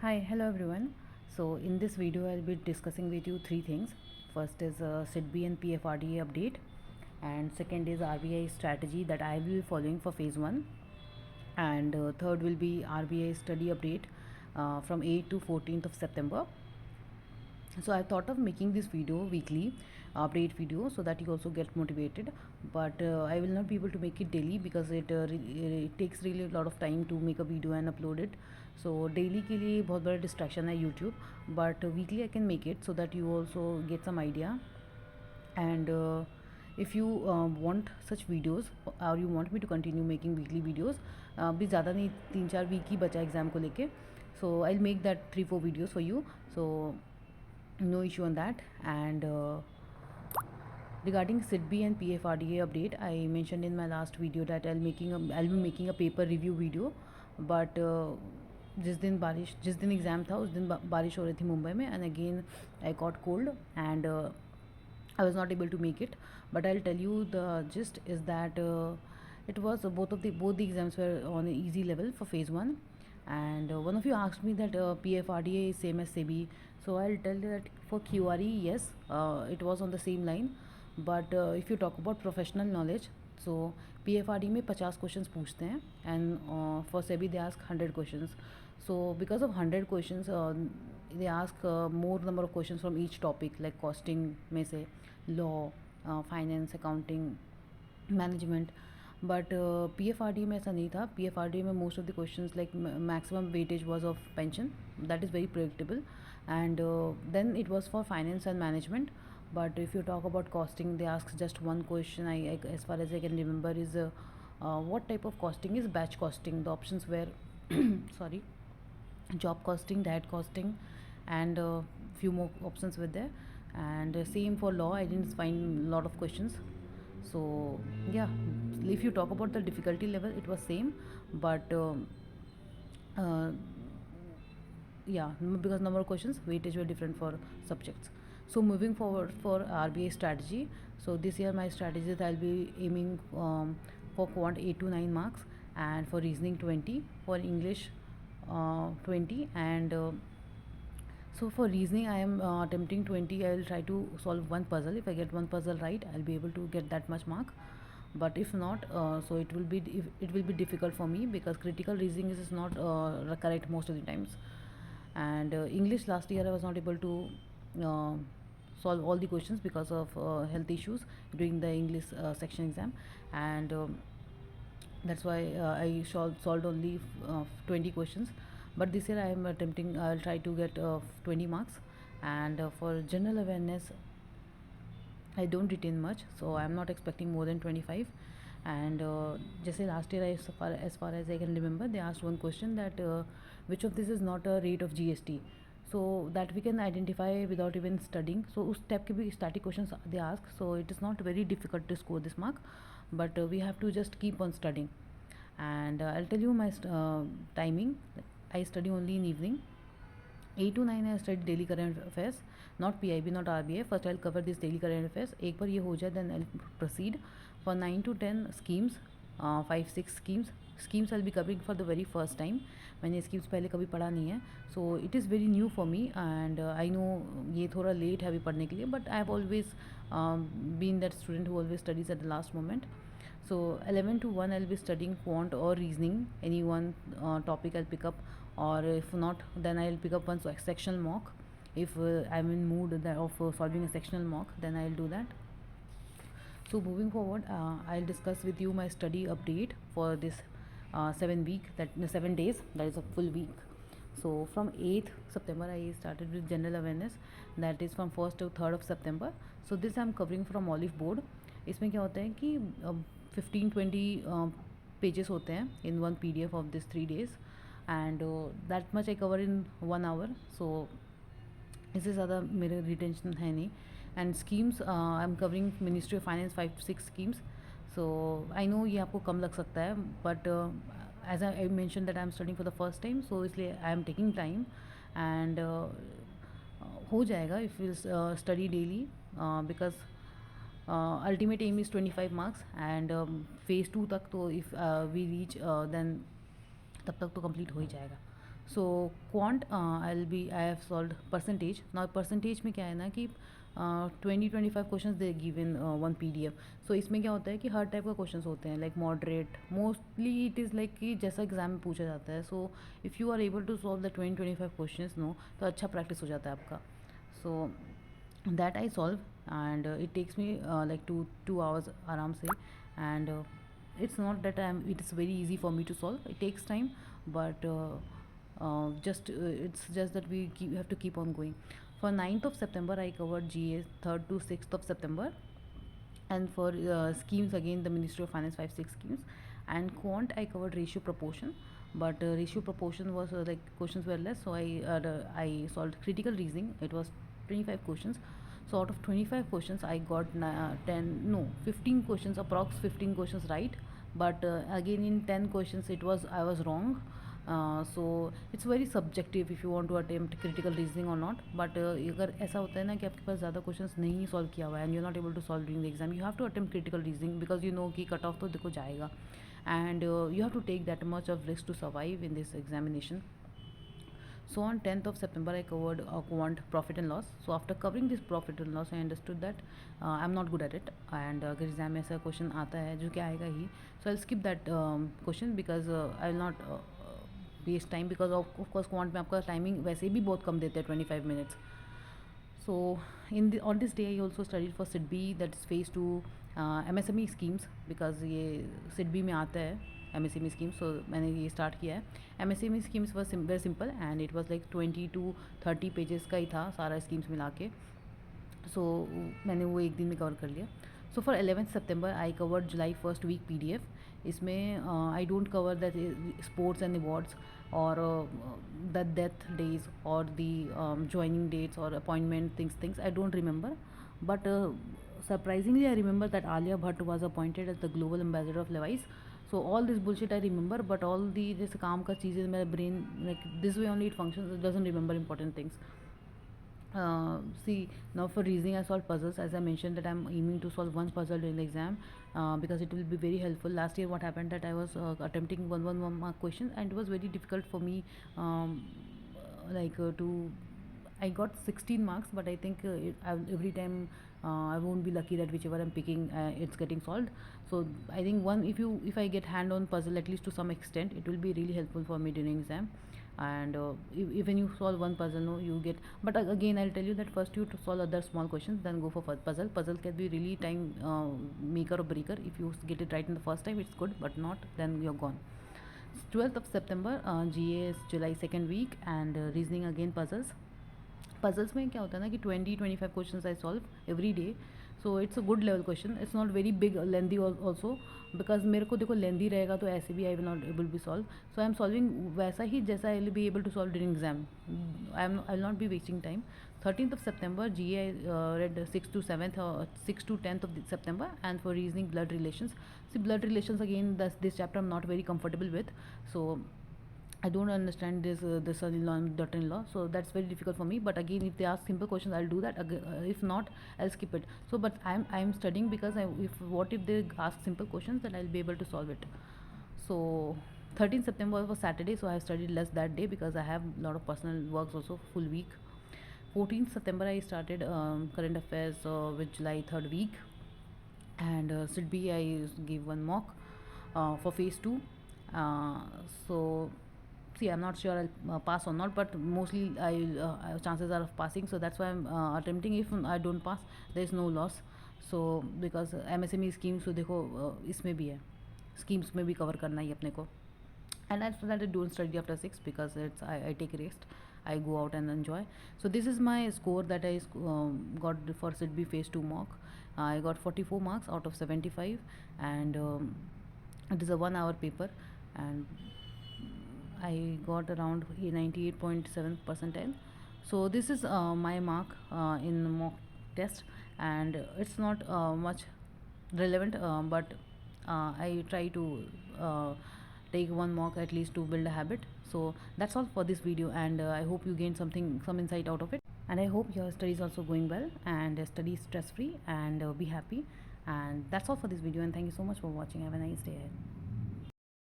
Hi, hello everyone. So in this video I'll be discussing with you three things. First is SIDBI and PFRDA update, and second is RBI strategy that I will be following for phase 1, and third will be RBI study update from 8th to 14th of September. So I thought of making this video weekly update video so that you also get motivated, but I will not be able to make it daily because it takes really a lot of time to make a video and upload it. So daily के लिए बहुत बड़ा distraction है YouTube, but weekly I can make it so that you also get some idea. And if you want such videos or you want me to continue making weekly videos, भी ज़्यादा नहीं, 3-4 week ही बचा exam को लेके, so I'll make that 3-4 videos for you. So no issue on that. And regarding SIDBI and PFRDA update, I mentioned in my last video that I'll be making a paper review video, but जिस दिन exam था उस दिन बारिश हो रही थी मुंबई में, and again I got cold and I was not able to make it. But I'll tell you the gist is that it was both the exams were on an easy level for phase 1. And one of you asked me that PFRDA is same as SEBI, so I'll tell you that for QRE, yes, it was on the same line. But if you talk about professional knowledge, so PFRD में 50 questions पूछते हैं, and for SEBI they ask 100 questions. So because of 100 questions, they ask more number of questions from each topic, like costing में से law, finance, accounting, management. But PFRD में ऐसा नहीं था. PFRD में most of the questions, like maximum weightage was of pension. That is very predictable. And then it was for finance and management. But if you talk about costing, they ask just one question. As far as I can remember, is what type of costing is batch costing. The options were sorry, job costing, diet costing, and few more options were there. And same for law, I didn't find a lot of questions. So yeah, if you talk about the difficulty level, it was same, but uh, yeah, because number of questions, weightage were different for subjects. So moving forward for RBI strategy, so this year my strategy is I'll be aiming for quant 8 to 9 marks, and for reasoning 20, for English 20, and so for reasoning I am attempting 20. I will try to solve one puzzle. If I get one puzzle right, I'll be able to get that much mark. But if not, so it will be difficult for me, because critical reasoning is not correct most of the times. And English, last year I was not able to uh, solve all the questions because of health issues during the English section exam. And that's why I solved only 20 questions. But this year I am attempting, I'll try to get 20 marks. And for general awareness, I don't retain much, so I'm not expecting more than 25. And जैसे last year, as far as I can remember, they asked one question that which of this is not a rate of GST, so that we can identify without even studying. So उस type के भी static questions they ask, so it is not very difficult to score this mark, but we have to just keep on studying. And I'll tell you my timing. I study only in evening. 8 to 9 I study daily current affairs, not PIB, not RBI. First I'll cover this daily current affairs. एक बार ये हो जाए, then I'll proceed for 9 to 10 schemes, 5-6 schemes I'll be covering for the very first time. मैंने schemes पहले कभी पढ़ा नहीं है, so it is very new for me. And I know ये थोड़ा late है अभी पढ़ने के लिए, but I have always been that student who always studies at the last moment. So 11 to 1 I'll be studying quant or reasoning, any one topic I'll pick up, or if not, then I'll pick up one sectional mock. If I'm in mood of solving a sectional mock, then I'll do that. So moving forward, I'll discuss with you my study update for this 7 days, that is a full week. So from 8th September I started with general awareness, that is from 1st to 3rd of September. So this I'm covering from Olive Board. इसमें क्या होता है कि 15-20 pages होते हैं in one PDF of this 3 days, and that much I cover in 1 hour. So इससे ज़्यादा मेरे रिटेंशन है नहीं. And schemes I am covering ministry of finance 5 to 6 schemes. So I know ये आपको कम लग सकता है, but as I mention that I am studying for the first time, so इसलिए I am taking time. And हो जाएगा if you study daily, because ultimate aim is 25 marks. And phase 2 तक तो इफ़ वी रीच देन तब तक तो complete हो ही जाएगा. So quant I have solve percentage. ना परसेंटेज में क्या है ना कि 20-25 question the given one PDF। So इसमें क्या होता है कि हर टाइप का क्वेश्चन होते हैं, like moderate, mostly it is like कि जैसा एग्जाम में पूछा जाता है। So if you are able to solve the 20-25 question no, तो अच्छा प्रैक्टिस हो जाता है आपका। So that I solve and it takes me like 2 hours आराम से। एंड it's not that it is very easy for me to solve, it takes time, but just it's just that we have to keep on going. For 9th of September I covered GA 3rd to 6th of September, and for schemes again the Ministry of Finance 5-6 schemes. And quant I covered ratio proportion, but ratio proportion was like questions were less, so I solved critical reasoning. It was 25 questions. So out of 25 questions I got 15 questions, approx 15 questions right, but again in 10 questions I was wrong. So it's very subjective if you want to attempt critical reasoning or not, but अगर ऐसा होता है ना कि आपके पास ज़्यादा questions नहीं solve किया हुआ है and you not able to solve during the exam, you have to attempt critical reasoning because you know कि कट ऑफ तो देखो जाएगा, and you have to take that much of risk to survive in this examination. So on 10th of September, I covered quant profit and loss. So after covering this profit and loss, I understood that I'm not good at it. And अगर exam में ऐसा question आता है जो कि आएगा ही, so I'll skip that question because I will not waste time, because of course quant में आपका टाइमिंग वैसे भी बहुत कम देते हैं, 25 minutes. So on this day I also studied for SIDBI, that is phase 2 MSME schemes, because ये SIDBI में आता है MSME schemes. So मैंने ये स्टार्ट किया है. MSME schemes was very simple and it was like 20 to 30 pages का ही था सारा स्कीम्स मिला के. सो मैंने वो एक दिन में कवर कर लिया. So for 11th September I covered July first week PDF. इसमें I don't cover that sports and awards और द डेथ डेज और द ज्वाइनिंग डेट्स और appointment things I don't remember, but surprisingly I remember that Alia Bhatt was appointed as the global ambassador of Levi's. So all this bullshit I remember, but all the जैसे काम का चीज़ें मेरा brain like this way only it functions, it doesn't remember important things. See, now for reasoning I solved puzzles. As I mentioned that I'm aiming to solve one puzzle during the exam because it will be very helpful. Last year what happened that I was attempting one mark questions and it was very difficult for me, to I got 16 marks, but I think every time I won't be lucky that whichever I'm picking it's getting solved. So I think if I get hand on puzzle at least to some extent, it will be really helpful for me during exam. And when you solve one puzzle, no, you get, but again I'll tell you that first you to solve other small questions, then go for puzzle can be really time maker or breaker. If you get it right in the first time, it's good, but not, then you're gone. 12th of September GA is July second week, and reasoning again puzzles में क्या होता है ना कि 20-25 question I solve every day. So it's a good level question, it's not very big lengthy also, because मेरे को देखो lengthy रहेगा तो ऐसे भी I will not able be solve. So I am solving वैसा ही जैसा I will be able to solve during exam. I will not be wasting time. 13th of September GA read 6 to 7th or 6 to 10th of September, and for reasoning blood relations. See, blood relations again, this chapter I'm not very comfortable with, so I don't understand this son-in-law and daughter-in-law, so that's very difficult for me. But again, if they ask simple questions, I'll do that. If not, I'll skip it. So, but I'm studying because if they ask simple questions, then I'll be able to solve it. So, 13th September was Saturday, so I have studied less that day because I have a lot of personal works also, full week. 14th September I started current affairs with July 3rd week, and SIDBI I gave one mock for phase 2. So see, I'm not sure I'll pass or not, but mostly chances are of passing, so that's why I'm attempting. If I don't pass, there is no loss. So because MSME schemes, so देखो इसमें भी है, schemes में भी cover करना ही अपने को. And after that I don't study after 6 because I take rest, I go out and enjoy. So this is my score that I got for SIDBI phase 2 mock. I got 44 marks out of 75, and it is a 1 hour paper, and I got around 98.7 percentile. So this is my mark in mock test, and it's not much relevant, but I try to take one mock at least to build a habit. So that's all for this video, and I hope you gain some insight out of it, and I hope your studies also going well, and study stress free, and be happy. And that's all for this video, and thank you so much for watching. Have a nice day ahead.